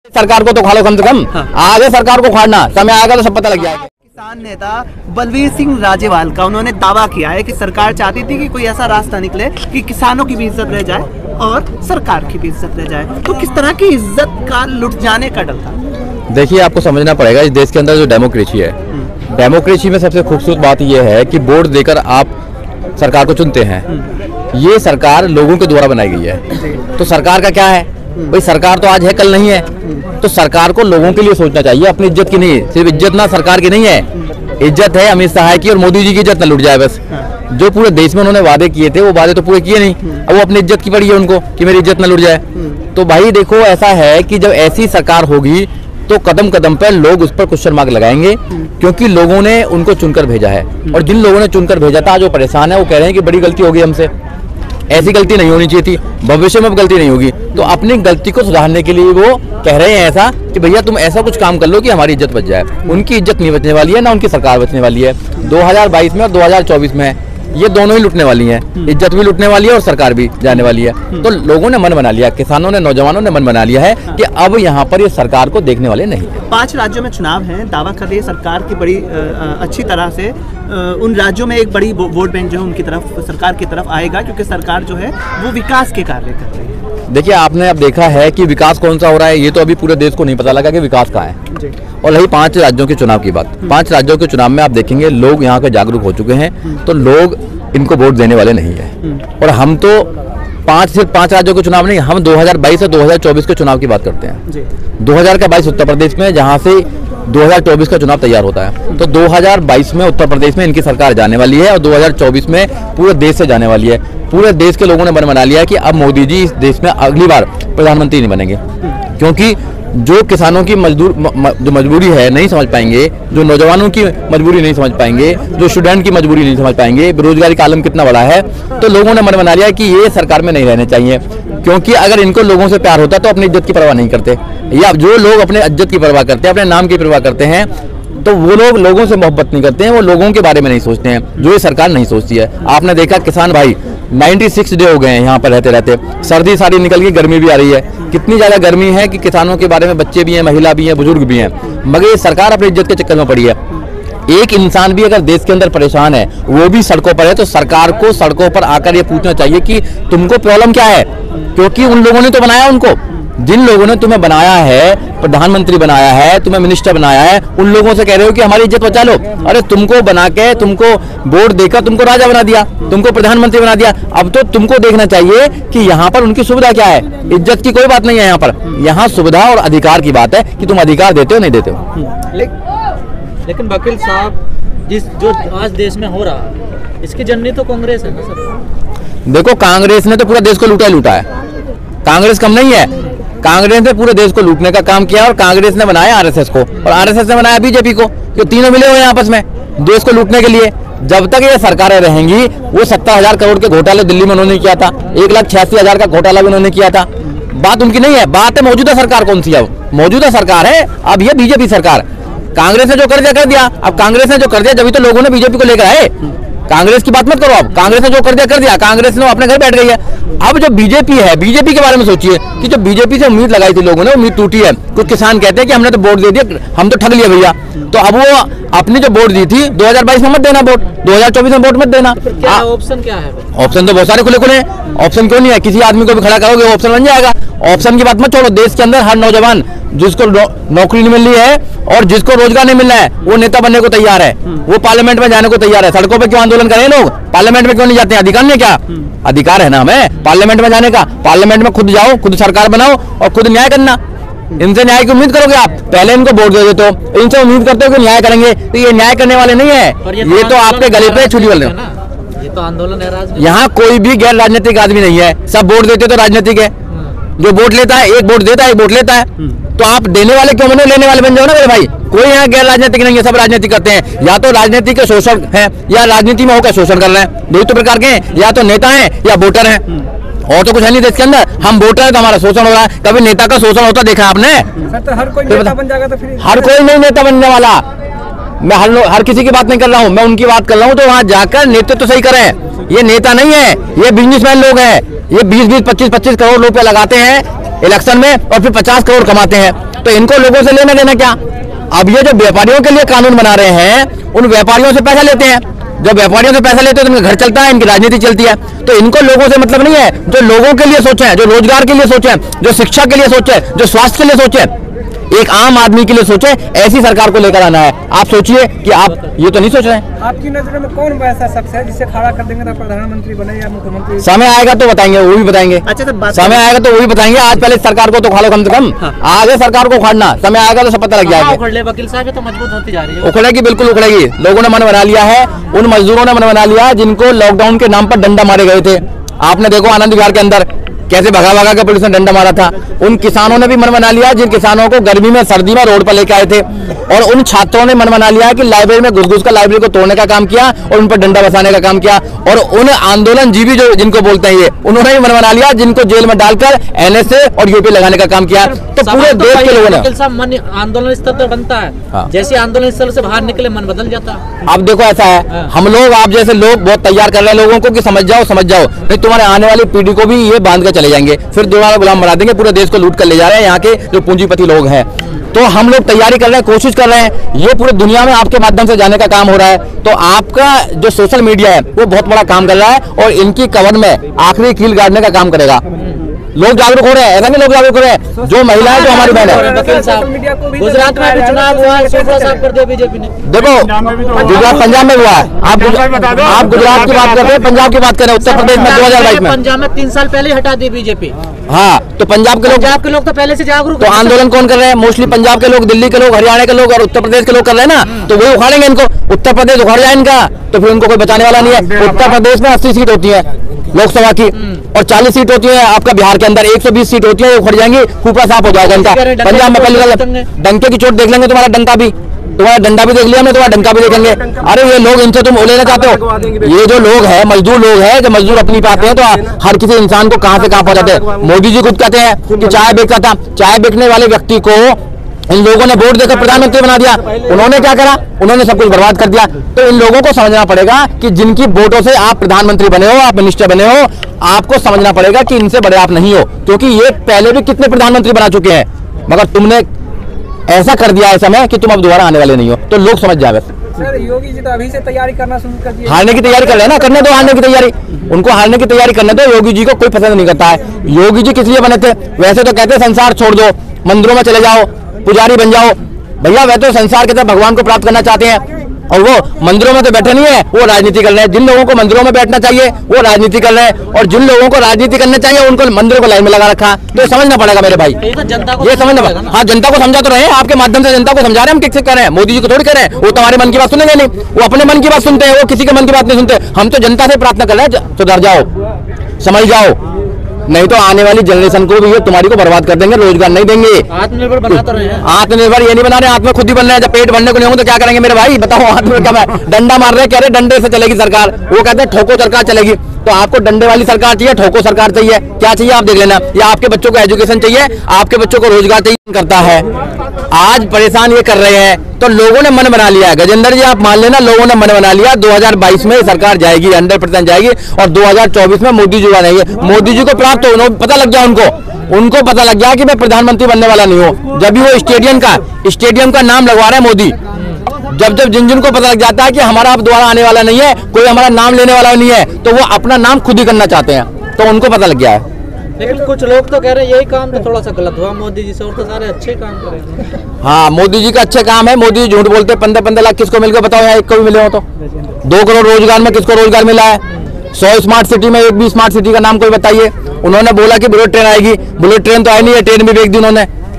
सरकार को तो खा लो कम से कम। आगे सरकार को खाना समय आएगा तो सब पता लग जाएगा। किसान नेता बलवीर सिंह राजेवाल का उन्होंने दावा किया है कि सरकार चाहती थी कि कोई ऐसा रास्ता निकले कि किसानों की भी इज्जत रह जाए और सरकार की भी इज्जत रह जाए। तो किस तरह की इज्जत का लुट जाने का डर था? देखिए, आपको समझना पड़ेगा इस देश के अंदर जो डेमोक्रेसी है, डेमोक्रेसी में सबसे खूबसूरत बात यह है कि वोट देकर आप सरकार को चुनते हैं। ये सरकार लोगों के द्वारा बनाई गई है। तो सरकार का क्या है भाई, सरकार तो आज है कल नहीं है। तो सरकार को लोगों के लिए सोचना चाहिए, अपनी इज्जत की नहीं। सिर्फ इज्जत ना सरकार की नहीं है, इज्जत है अमित शाह की और मोदी जी की इज्जत ना लुट जाए बस। जो पूरे देश में उन्होंने वादे किए थे वो वादे तो पूरे किए नहीं। अब वो अपनी इज्जत की पड़ी है उनको कि मेरी इज्जत ना लुट जाए। तो भाई देखो, ऐसा है कि जब ऐसी सरकार होगी तो कदम कदम पर लोग उस पर क्वेश्चन मार्क लगाएंगे, क्योंकि लोगों ने उनको चुनकर भेजा है। और जिन लोगों ने चुनकर भेजा था जो परेशान है वो कह रहे हैं कि बड़ी गलती हो गई हमसे, ऐसी गलती नहीं होनी चाहिए थी, भविष्य में अब गलती नहीं होगी। तो अपनी गलती को सुधारने के लिए वो कह रहे हैं ऐसा कि भैया तुम ऐसा कुछ काम कर लो कि हमारी इज्जत बच जाए। उनकी इज्जत नहीं बचने वाली है, ना उनकी सरकार बचने वाली है। 2022 में और 2024 में ये दोनों ही लुटने वाली हैं। इज्जत भी लुटने वाली है और सरकार भी जाने वाली है। तो लोगों ने मन बना लिया, किसानों ने, नौजवानों ने मन बना लिया है कि अब यहाँ पर ये सरकार को देखने वाले नहीं है। 5 राज्यों में चुनाव है, दावा कर रही है सरकार की बड़ी अच्छी तरह से उन राज्यों में एक बड़ी वोट बैंक जो है उनकी तरफ, सरकार की तरफ आएगा, क्योंकि सरकार जो है वो विकास के कार्य कर रही है। देखिए, आपने अब देखा है कि विकास कौन सा हो रहा है, ये तो अभी पूरे देश को नहीं पता लगा कि विकास कहाँ है। और रही 5 राज्यों के चुनाव की बात, 5 राज्यों के चुनाव में आप देखेंगे लोग यहाँ के जागरूक हो चुके हैं, तो लोग इनको वोट देने वाले नहीं है। और हम तो सिर्फ 5 राज्यों के चुनाव नहीं, हम 2022 और 2024 के चुनाव की बात करते हैं। 2022 उत्तर प्रदेश में, जहाँ से 2024 का चुनाव तैयार होता है। तो 2022 में उत्तर प्रदेश में इनकी सरकार जाने वाली है और 2024 में पूरे देश से जाने वाली है। पूरे देश के लोगों ने मन बना लिया है कि अब मोदी जी इस देश में अगली बार प्रधानमंत्री नहीं बनेंगे, क्योंकि जो किसानों की जो मजबूरी है नहीं समझ पाएंगे, जो नौजवानों की मजबूरी नहीं समझ पाएंगे, जो स्टूडेंट की मजबूरी नहीं समझ पाएंगे, बेरोजगारी का आलम कितना बड़ा है। तो लोगों ने मन बना लिया कि ये सरकार में नहीं रहने चाहिए, क्योंकि अगर इनको लोगों से प्यार होता तो अपनी इज्जत की परवाह नहीं करते। या जो लोग अपने इज्जत की परवाह करते हैं, अपने नाम की परवाह करते हैं, तो वो लोग लोगों से मोहब्बत नहीं करते हैं, वो लोगों के बारे में नहीं सोचते हैं, जो ये सरकार नहीं सोचती है। आपने देखा किसान भाई 96 डे हो गए हैं यहाँ पर रहते रहते, सर्दी सारी निकल गई, गर्मी भी आ रही है। कितनी ज्यादा गर्मी है कि किसानों के बारे में बच्चे भी हैं, महिला भी हैं, बुजुर्ग भी हैं, मगर ये सरकार अपनी इज्जत के चक्कर में पड़ी है। एक इंसान भी अगर देश के अंदर परेशान है, वो भी सड़कों पर है, तो सरकार को सड़कों पर आकर ये पूछना चाहिए कि तुमको प्रॉब्लम क्या है, क्योंकि उन लोगों ने तो बनाया उनको। जिन लोगों ने तुम्हें बनाया है, प्रधानमंत्री बनाया है, तुम्हें मिनिस्टर बनाया है, उन लोगों से कह रहे हो कि हमारी इज्जत बचा लो। अरे तुमको बना के, तुमको वोट देकर तुमको राजा बना दिया, तुमको प्रधानमंत्री बना दिया। अब तो तुमको देखना चाहिए कि यहाँ पर उनकी सुविधा क्या है। इज्जत की कोई बात नहीं है यहाँ पर, यहाँ सुविधा और अधिकार की बात है कि तुम अधिकार देते हो नहीं देते हो। लेकिन वकील साहब, जो आज देश में हो रहा इसकी जननी तो कांग्रेस है ना सर। देखो, कांग्रेस ने तो पूरा देश को लूटा है। कांग्रेस कम नहीं है, कांग्रेस ने पूरे देश को लूटने का काम किया और कांग्रेस ने बनाया आरएसएस को और आरएसएस ने बनाया बीजेपी को, जो तीनों मिले हुए हैं आपस में देश को लूटने के लिए। जब तक ये सरकारें रहेंगी, वो 70,000 करोड़ के घोटाले दिल्ली में उन्होंने किया था, 1,86,000 का घोटाला भी उन्होंने किया था। बात उनकी नहीं है, बात है मौजूदा सरकार कौन सी है। मौजूदा सरकार है अब ये बीजेपी सरकार। कांग्रेस ने जो कर दिया, अब कांग्रेस ने जो कर दिया जब तो लोगों ने बीजेपी को लेकर आए। कांग्रेस की बात मत करो, अब कांग्रेस ने जो कर दिया, कांग्रेस ने अपने घर बैठ गई है। अब जो बीजेपी है, बीजेपी के बारे में सोचिए कि जो बीजेपी से उम्मीद लगाई थी लोगों ने, उम्मीद टूटी है। कुछ किसान कहते हैं कि हमने तो वोट दे दिया, हम तो ठग लिया भैया। तो अब वो अपनी जो वोट दी थी 2022 में मत देना वोट, 2024 में वोट मत देना। ऑप्शन क्या है? ऑप्शन तो बहुत सारे खुले हैं। ऑप्शन क्यों नहीं है? किसी आदमी को भी खड़ा करोगे ऑप्शन बन जाएगा। ऑप्शन की बात मत छोड़ो, देश के अंदर हर नौजवान जिसको नौकरी नहीं मिल रही है और जिसको रोजगार नहीं मिल रहा है, वो नेता बनने को तैयार है, वो पार्लियामेंट में जाने को तैयार है। सड़कों पे क्यों आंदोलन करें लोग? पार्लियामेंट में क्यों नहीं जाते हैं? अधिकार नहीं, क्या अधिकार है ना हमें पार्लियामेंट में जाने का? पार्लियामेंट में खुद जाओ, खुद सरकार बनाओ और खुद न्याय करना। इनसे न्याय की उम्मीद करोगे आप? पहले इनको वोट दे देते हो, इनसे उम्मीद करते हो कि न्याय करेंगे, तो ये न्याय करने वाले नहीं है, ये तो आपके गले पे छुरी वाले। ये तो आंदोलन है। यहाँ कोई भी गैर राजनीतिक आदमी नहीं है, सब वोट देते तो राजनीतिक है। जो वोट लेता है, एक वोट देता है, एक वोट लेता है। तो आप देने वाले क्यों बनो, लेने वाले बन जाओ ना मेरे भाई। कोई यहाँ गैर राजनीतिक नहीं है, सब राजनीति करते हैं। या तो राजनीति के शोषण है या राजनीति में होकर शोषण कर रहे हैं, दो ही तो प्रकार के हैं, या तो नेता है या वोटर है, और तो कुछ है नहीं देश के अंदर। हम वोटर है तो हमारा शोषण हो रहा है। कभी नेता का शोषण होता देखा आपने? तो हर कोई नेता बन जाएगा तो फिर हर कोई नहीं नेता बनने वाला। मैं हर किसी की बात नहीं कर रहा हूँ, मैं उनकी बात कर रहा हूँ तो वहाँ जाकर नेतृत्व तो सही करें। ये नेता नहीं है, ये बिजनेसमैन लोग हैं। ये 20-20, 25-25 करोड़ रुपए लगाते हैं इलेक्शन में और फिर 50 करोड़ कमाते हैं। तो इनको लोगों से लेना देना क्या? अब ये जो व्यापारियों के लिए कानून बना रहे हैं, उन व्यापारियों से पैसा लेते हैं। जब व्यापारियों से पैसा लेते हैं तो इनका घर चलता है, इनकी राजनीति चलती है। तो इनको लोगों से मतलब नहीं है। जो लोगों के लिए सोचे, जो रोजगार के लिए सोचे, जो शिक्षा के लिए सोचे, जो स्वास्थ्य के लिए सोचे, एक आम आदमी के लिए सोचे, ऐसी सरकार को लेकर आना है। आप सोचिए कि आप ये तो नहीं सोच रहे हैं। आपकी नजर में कौन ऐसा शख्स है जिसे खड़ा कर देंगे तो प्रधानमंत्री बने या मुख्यमंत्री? समय आएगा तो बताएंगे, वो भी बताएंगे। अच्छा, तो बात समय आएगा तो वो भी बताएंगे। आज पहले सरकार को तो उखाड़ो कम से कम। आगे सरकार को उखाड़ना, समय आएगा तो सब पता लग जाएगा। उखड़ ले वकील साहब, ये तो मजबूत होती जा रही है। उखड़ेगी, बिल्कुल उखड़ेगी। लोगों ने मन बना लिया है, उन मजदूरों ने मन बना लिया जिनको लॉकडाउन के नाम पर डंडा मारे गए थे। आपने देखो आनंद विहार के अंदर कैसे भगा भगा के पुलिस ने डंडा मारा था। उन किसानों ने भी मन बना लिया जिन किसानों को गर्मी में सर्दी में रोड पर लेके आए थे। और उन छात्रों ने मन बना लिया कि लाइब्रेरी में घुस घुस कर लाइब्रेरी को तोड़ने का काम किया और उन पर डंडा बसाने का काम किया। और उन आंदोलनजीवी जो जिनको बोलते हैं ये, उन्होंने भी मन बना लिया जिनको जेल में डालकर एनएसए और यूपी लगाने का काम किया। तो पूरे देश के लोगों ने, वकील साहब, मन आंदोलन स्थल पर बनता है। हाँ। जैसे आंदोलन स्थल से बाहर निकले मन बदल जाता है। अब देखो ऐसा है, हम लोग आप जैसे लोग बहुत तैयार कर रहे हैं लोगों को कि समझ जाओ नहीं तुम्हारे आने वाली पीढ़ी को भी ये बांध कर चले जाएंगे, फिर दोबारा गुलाम बना देंगे, पूरे देश को लूट कर ले जा रहे हैं यहाँ के जो पूंजीपति लोग हैं। तो हम लोग तैयारी कर रहे हैं, कोशिश कर रहे हैं, ये पूरे दुनिया में आपके माध्यम से जाने का काम हो रहा है। तो आपका जो सोशल मीडिया है वो बहुत बड़ा काम कर रहा है और इनकी कवर में आखिरी कील गाड़ने का काम करेगा। लोग जागरूक हो रहे हैं, ऐसा नहीं लोग जागरूक हो रहे हैं, जो महिलाएं जो हमारी बहन है। वकील साहब, गुजरात में भी चुनाव हुआ है, सोफा साफ कर दिया बीजेपी ने। देखो गुजरात पंजाब में हुआ है, आप गुजरात की बात कर रहे हैं, पंजाब की बात कर रहे हैं। उत्तर प्रदेश में 2022 में, पंजाब में 3 साल पहले हटा दी बीजेपी। हाँ, तो पंजाब के लोग तो पहले से जागरूक तो आंदोलन कौन कर रहे हैं? मोस्टली पंजाब के लोग, दिल्ली के लोग, हरियाणा के लोग और उत्तर प्रदेश के लोग कर रहे हैं ना। तो वही उखाड़ेंगे इनको। उत्तर प्रदेश उखाड़ जाए इनका तो फिर उनको कोई बचाने वाला नहीं है। उत्तर प्रदेश में 80 सीट होती है लोकसभा की और 40 सीट होती है आपका बिहार के अंदर, 120 सीट होती है, वो उखड़ जाएंगी, खूपा साफ हो जाएगा इनका। पंजाब में पहले डंके की चोट देख लेंगे, तुम्हारा डंका भी, तुम्हारा डंडा भी देख लिया हमने, तुम्हारा डंका भी देखेंगे। अरे ये लोग, इनसे तुम लेना चाहते हो? ये जो लोग हैं मजदूर लोग हैं, जब मजदूर अपनी पे आते हैं तो हर किसी इंसान को कहां से कहां पहुंचाते हैं। मोदी जी खुद कहते हैं कि चाय बेचता था, चाय बेचने वाले व्यक्ति को इन लोगों ने वोट देकर प्रधानमंत्री बना दिया। उन्होंने क्या करा? उन्होंने सब कुछ बर्बाद कर दिया। तो इन लोगों को समझना पड़ेगा कि जिनकी वोटों से आप प्रधानमंत्री बने हो, आप मिनिस्टर बने हो, आपको समझना पड़ेगा कि इनसे बड़े आप नहीं हो, क्योंकि ये पहले भी कितने प्रधानमंत्री बना चुके हैं, मगर तुमने ऐसा कर दिया है समय कि तुम अब दोबारा आने वाले नहीं हो। तो लोग समझ जाए। सर, योगी जी तो अभी से तैयारी करना शुरू कर दिए। हारने की तैयारी कर रहे हैं ना, करने दो हारने की तैयारी, उनको हारने की तैयारी करने दो। योगी जी को कोई पसंद नहीं करता है। योगी जी किस लिए बने थे? वैसे तो कहते संसार छोड़ दो, मंदिरों में चले जाओ, पुजारी बन जाओ। भैया वह तो संसार के तरफ भगवान को प्राप्त करना चाहते हैं और वो मंदिरों में तो बैठे नहीं है, वो राजनीति कर रहे हैं। जिन लोगों को मंदिरों में बैठना चाहिए वो राजनीति कर रहे हैं और जिन लोगों को राजनीति करना चाहिए उनको मंदिरों को लाइन में लगा रखा। तो समझना पड़ेगा मेरे भाई, ये समझना पड़ेगा। हाँ, जनता को समझा तो रहे हैं, आपके माध्यम से जनता को समझा रहे हैं। हम किससे कर रहे हैं? मोदी जी को थोड़ी कर रहे हैं। वो तुम्हारे मन की बात सुनेंगे नहीं, वो अपने मन की बात सुनते हैं, वो किसी के मन की बात नहीं सुनते। हम तो जनता से प्रार्थना कर रहे हैं, सुधर जाओ, समझ जाओ, नहीं तो आने वाली जनरेशन को भी ये तुम्हारी को बर्बाद कर देंगे, रोजगार नहीं देंगे। आत्मनिर्भर बना तो रहे हैं। आत्मनिर्भर ये नहीं बना रहे, आत्म खुद ही बन रहे हैं। जब पेट भरने को नहीं होगा तो क्या करेंगे मेरे भाई? बताओ, आत्मनिर्भर क्या है? डंडा मार रहे हैं, कह रहे डंडे से चलेगी सरकार, वो कहते हैं ठोको सरकार चलेगी। तो आपको डंडे वाली सरकार चाहिए, ठोको सरकार चाहिए? क्या चाहिए आप देख लेना। या आपके बच्चों को एजुकेशन चाहिए, आपके बच्चों को रोजगार चाहिए, करता है। आज परेशान ये कर रहे हैं तो लोगों ने मन बना लिया है। गजेंद्र जी आप मान लेना, लोगों ने मन बना लिया 2022 में सरकार जाएगी, 100% जाएगी और 2024 में मोदी जी बनेंगे। मोदी जी को प्राप्त हो, पता लग गया उनको पता लग गया कि मैं प्रधानमंत्री बनने वाला नहीं हूँ। जब भी वो स्टेडियम का नाम लगवा रहे हैं मोदी, जब जिन को पता लग जाता है कि हमारा अब दोबारा आने वाला नहीं है, कोई हमारा नाम लेने वाला नहीं है, तो वो अपना नाम खुद ही करना चाहते हैं। तो उनको पता लग गया है। लेकिन कुछ लोग तो कह रहे हैं यही काम तो थोड़ा सा गलत हुआ मोदी जी से, और तो सारे अच्छे काम कर रहे हैं। हाँ, मोदी जी का अच्छे काम है। मोदी जी झूठ बोलते, 15-15 लाख किसको मिल गए बताओ? यहाँ एक को भी मिले हो तो 2 करोड़ रोजगार में किसको रोजगार मिला है? 100 स्मार्ट सिटी में एक भी स्मार्ट सिटी का नाम कोई बताइए। उन्होंने बोला कि बुलेट ट्रेन आएगी, बुलेट ट्रेन तो आई नहीं है, ट्रेन भी बेच दी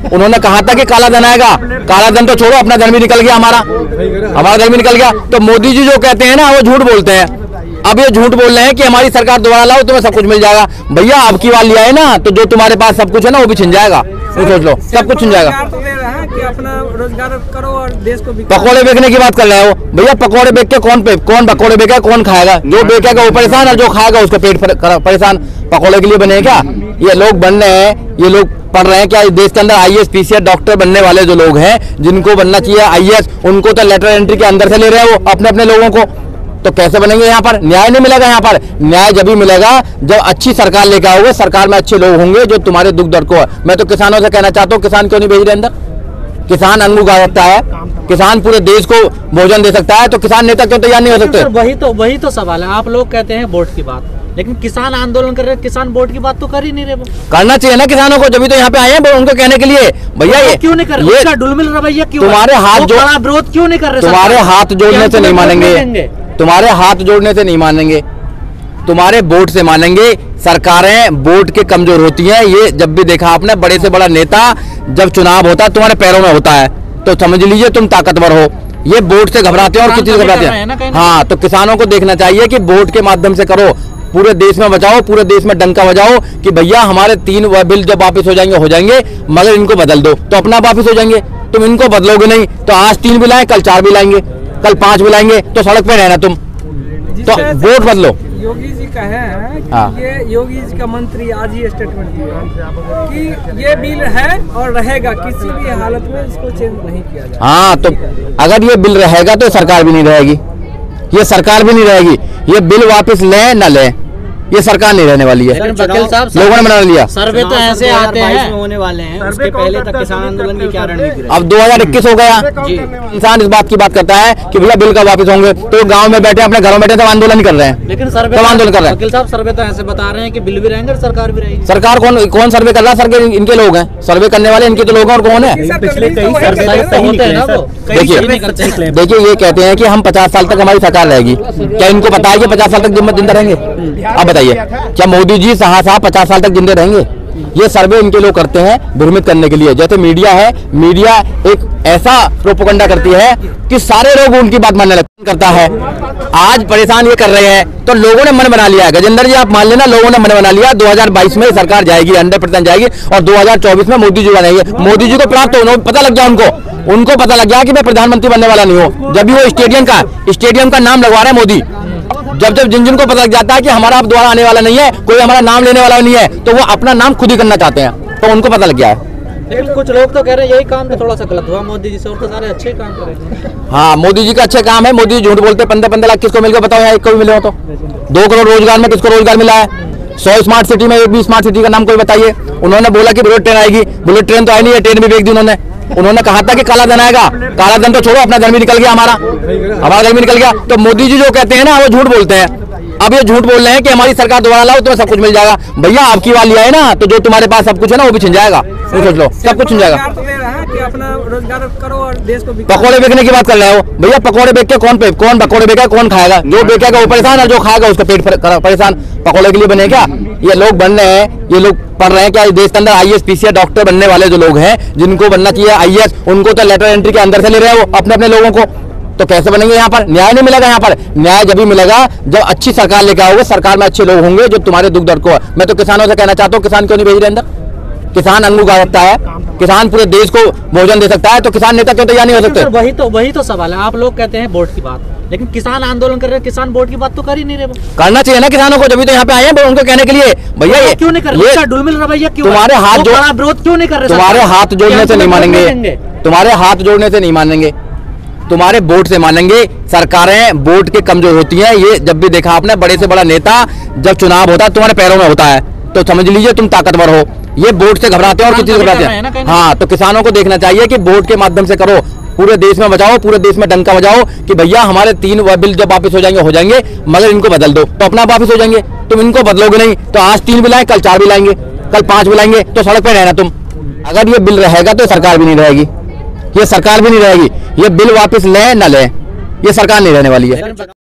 उन्होंने कहा था कि काला धन आएगा, काला धन तो छोड़ो, अपना धन भी निकल गया, हमारा धन भी निकल गया। तो मोदी जी जो कहते हैं ना वो झूठ बोलते हैं। अब ये झूठ बोल रहे हैं कि हमारी सरकार दोबारा लाओ तुम्हें सब कुछ मिल जाएगा। भैया अब की बार लिया है ना, तो जो तुम्हारे पास सब कुछ है ना वो भी छिन जाएगा। सोच लो, सब कुछ छिन जाएगा। कि अपना रोजगार करो और देश को पकौड़े बेचने की बात कर रहे हो भैया। पकौड़े बेच के कौन पकौड़े बेचेगा, कौन खाएगा? जो बेचेगा वो परेशान और जो खाएगा उसका पेट परेशान। पकौड़े के लिए बने क्या ये लोग? बन रहे हैं, ये लोग पढ़ रहे हैं क्या इस देश के अंदर? IAS PCS डॉक्टर बनने वाले जो लोग हैं, जिनको बनना चाहिए IAS, उनको तो लेटर एंट्री के अंदर से ले रहे हैं वो अपने लोगों को। तो कैसे बनेंगे? यहाँ पर न्याय नहीं मिलेगा। यहाँ पर न्याय जब ही मिलेगा जब अच्छी सरकार लेकर आओगे, सरकार में अच्छे लोग होंगे जो तुम्हारे दुख दर्द को। मैं तो किसानों से कहना चाहता हूँ, किसान क्यों नहीं भेज रहे अंदर? किसान अन्न उगा सकता है, किसान पूरे देश को भोजन दे सकता है, तो किसान नेता क्यों तैयार नहीं हो सकते? वही तो सवाल है। आप लोग कहते हैं वोट की बात, लेकिन किसान आंदोलन कर रहे हैं, किसान वोट की बात तो कर ही नहीं रहे। वो करना चाहिए ना किसानों को, जब तो यहाँ पे आए हैं उनको कहने के लिए। भैया ये क्यों नहीं कर रहे? उसका डुलमिल रवैया क्यों? तुम्हारे हाथ जो विरोध क्यों नहीं कर रहे? तुम्हारे हाथ जोड़ने से नहीं मानेंगे, तुम्हारे हाथ जोड़ने से नहीं मानेंगे, तुम्हारे वोट से मानेंगे। सरकारें वोट के कमजोर होती हैं। ये जब भी देखा आपने, बड़े से बड़ा नेता जब चुनाव होता है तुम्हारे पैरों में होता है, तो समझ लीजिए तुम ताकतवर हो। ये वोट से घबराते हैं और किसी से घबराते हैं। हाँ, तो किसानों को देखना चाहिए कि वोट के माध्यम से करो, पूरे देश में बचाओ, पूरे देश में डंका बजाओ कि भैया हमारे 3 बिल जब वापस हो जाएंगे, मगर इनको बदल दो, तो अपना वापस हो जाएंगे। तुम इनको बदलोगे नहीं तो आज 3 बिल आए, कल 4 बिल आएंगे, कल 5 बिल आएंगे, तो सड़क पे रहना तुम, तो वोट बदलो। योगी जी का है कि ये योगी जी का मंत्री आज ही स्टेटमेंट दिया कि ये बिल है और रहेगा, किसी भी हालत में इसको चेंज नहीं किया जाएगा। हाँ, तो अगर ये बिल रहेगा तो सरकार भी नहीं रहेगी, ये सरकार भी नहीं रहेगी। ये बिल वापस लें न लें, ये सरकार नहीं रहने वाली है। वकील साहब, लोगों ने बना लिया। सर्वे तो ऐसे आते हैं होने वाले हैं, उसके पहले तक किसान आंदोलन की क्या रणनीति रही? अब 2021 हो गया, इंसान इस बात की बात करता है कि भैया बिल का वापस होंगे, तो गांव में बैठे अपने घरों में बैठे सब आंदोलन कर रहे हैं। लेकिन सर्वे आंदोलन कर रहे हैं। वकील साहब, सर्वे तो ऐसे बता रहे हैं कि बिल भी रहेंगे और सरकार भी रहेगी। सरकार कौन सर्वे कर रहा है? सरकार इनके लोग हैं, सर्वे करने वाले इनके तो लोग हैं, और कौन है? पिछले कई सर्वे होते हैं ना, वो देखिए ये कहते हैं कि हम 50 साल तक हमारी सरकार रहेगी। क्या इनको पता है कि 50 साल तक जिंदा रहेंगे? अब बताइए, क्या मोदी जी साहब 50 साल तक जिंदे रहेंगे? ये सर्वे इनके लोग करते हैं भ्रमित करने के लिए। जैसे मीडिया है, मीडिया एक ऐसा प्रोपेगेंडा करती है कि सारे लोग उनकी बात मानने करता है। आज परेशान ये कर रहे हैं, तो लोगों ने मन बना लिया है। गजेंद्र जी आप मान लेना, लोगों ने मन बना लिया 2022 में सरकार जाएगी, 100% जाएगी, और 2024 में मोदी जी बनेंगे। मोदी जी को प्राप्त हो, पता लग गया उनको पता लग गया कि मैं प्रधानमंत्री बनने वाला नहीं हूँ। जब भी वो स्टेडियम का नाम लगवा रहे हैं मोदी, जब जिन को पता लग जाता है कि हमारा अब दोबारा आने वाला नहीं है, कोई हमारा नाम लेने वाला नहीं है, तो वो अपना नाम खुद ही करना चाहते हैं, तो उनको पता लग गया है। लेकिन कुछ लोग तो कह रहे हैं यही काम तो थोड़ा सा गलत हुआ मोदी जी से, और तो सारे अच्छे काम कर रहे हैं। हाँ, मोदी जी का अच्छे काम है। मोदी जी झूठ बोलते हैं। 15 लाख किसको मिल गया बताओ? यहाँ एक को भी मिले हो तो? 2 करोड़ रोजगार में किसको रोजगार मिला है? 100 स्मार्ट सिटी में एक भी स्मार्ट सिटी का नाम कोई बताइए। उन्होंने बोला कि बुलेट ट्रेन आएगी, बुलेट ट्रेन तो आई नहीं है, ट्रेन भी बेच दी उन्होंने कहा था कि काला धन आएगा, काला धन तो छोड़ो, अपना धन भी निकल गया, हमारा धन भी निकल गया। तो मोदी जी जो कहते हैं ना, वो झूठ बोलते हैं। अब ये झूठ बोल रहे हैं कि हमारी सरकार दोबारा लाओ तो सब कुछ मिल जाएगा। भैया आपकी वाली आए ना, तो जो तुम्हारे पास सब कुछ है ना, वो भी छिन जाएगा। सोच लो, सब कुछ छिन जाएगा। अपना रोजगार करो और देश को पकौड़े बेचने की बात कर रहे हो भैया? पकौड़े बेच के कौन पकौड़े बेचेगा, कौन खाएगा? जो बेचेगा वो परेशान, और जो खाएगा उसका पेट परेशान। पकौड़े के लिए बने क्या ये लोग? बन रहे हैं, ये लोग पढ़ रहे हैं क्या देश के अंदर? IAS PCS डॉक्टर बनने वाले जो लोग हैं, जिनको बनना चाहिए IAS, उनको तो लेटर एंट्री के अंदर से ले रहे हैं वो अपने लोगों को। तो कैसे बनेंगे? यहाँ पर न्याय नहीं मिलेगा। यहाँ पर न्याय जब भी मिलेगा जब अच्छी सरकार लेकर आओगे, सरकार में अच्छे लोग होंगे जो तुम्हारे दुख दर्द को। मैं तो किसानों से कहना चाहता हूँ, किसान क्यों नहीं भेज रहे अंदर? किसान अन्न उगा सकता है, किसान पूरे देश को भोजन दे सकता है, तो किसान नेता क्यों तैयार नहीं हो सकते? वही तो सवाल है। आप लोग कहते हैं वोट की बात, लेकिन किसान आंदोलन कर रहे हैं, किसान वोट की बात तो कर ही नहीं रहे। करना चाहिए ना किसानों को, जब तो यहाँ पे आए हैं उनको कहने के लिए। भैया ये क्यों नहीं कर रहे? डुलमिल रवैया क्यों? तुम्हारे हाथ विरोध क्यों नहीं कर रहे? तुम्हारे हाथ जोड़ने से नहीं मानेंगे, तुम्हारे हाथ जोड़ने से नहीं मानेंगे, तुम्हारे वोट से मानेंगे। सरकारें वोट के कमजोर होती हैं। ये जब भी देखा आपने, बड़े से बड़ा नेता जब चुनाव होता है तुम्हारे पैरों में होता है, तो समझ लीजिए तुम ताकतवर हो। ये वोट से घबराते हैं और किसी से घबराते हैं। हाँ, तो किसानों को देखना चाहिए कि वोट के माध्यम से करो, पूरे देश में बचाओ, पूरे देश में डंका बजाओ कि भैया हमारे 3 बिल जब वापस हो जाएंगे, मगर इनको बदल दो, तो अपना वापस हो जाएंगे। तुम इनको बदलोगे नहीं तो आज 3 बिल आए, कल 4 बिल आएंगे, कल 5 बिल आएंगे, तो सड़क पे रहना तुम। अगर ये बिल रहेगा तो सरकार भी नहीं रहेगी, ये सरकार भी नहीं रहेगी। ये बिल वापस लें न लें, ये सरकार नहीं रहने वाली है।